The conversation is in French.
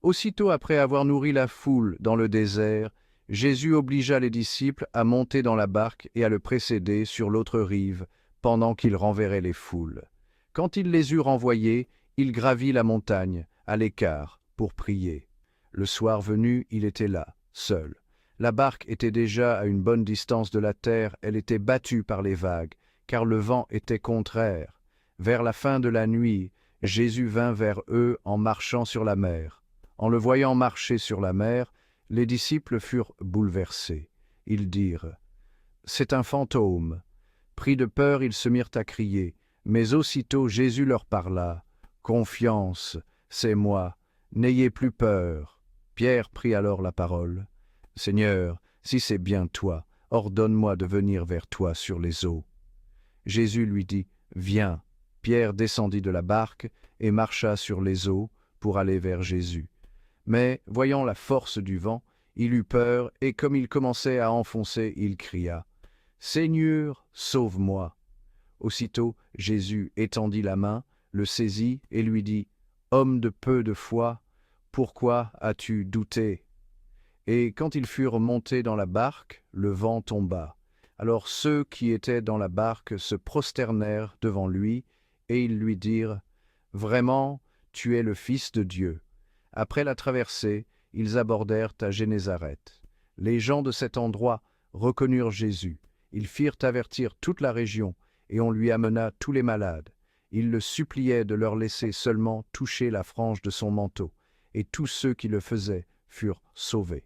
Aussitôt après avoir nourri la foule dans le désert, Jésus obligea les disciples à monter dans la barque et à le précéder sur l'autre rive, pendant qu'il renverrait les foules. Quand il les eut renvoyés, il gravit la montagne, à l'écart, pour prier. Le soir venu, il était là, seul. La barque était déjà à une bonne distance de la terre, elle était battue par les vagues, car le vent était contraire. Vers la fin de la nuit, Jésus vint vers eux en marchant sur la mer. En le voyant marcher sur la mer, les disciples furent bouleversés. Ils dirent : « C'est un fantôme. » Pris de peur, ils se mirent à crier. Mais aussitôt Jésus leur parla : « Confiance, c'est moi, n'ayez plus peur. » Pierre prit alors la parole : « Seigneur, si c'est bien toi, ordonne-moi de venir vers toi sur les eaux. » Jésus lui dit : « Viens. » Pierre descendit de la barque et marcha sur les eaux pour aller vers Jésus. Mais, voyant la force du vent, il eut peur, et comme il commençait à enfoncer, il cria : « Seigneur, sauve-moi !» Aussitôt, Jésus étendit la main, le saisit et lui dit : « Homme de peu de foi, pourquoi as-tu douté ?» Et quand ils furent montés dans la barque, le vent tomba. Alors ceux qui étaient dans la barque se prosternèrent devant lui, et ils lui dirent : « Vraiment, tu es le Fils de Dieu. » Après la traversée, ils abordèrent à Génézareth. Les gens de cet endroit reconnurent Jésus. Ils firent avertir toute la région, et on lui amena tous les malades. Ils le suppliaient de leur laisser seulement toucher la frange de son manteau, et tous ceux qui le faisaient furent sauvés.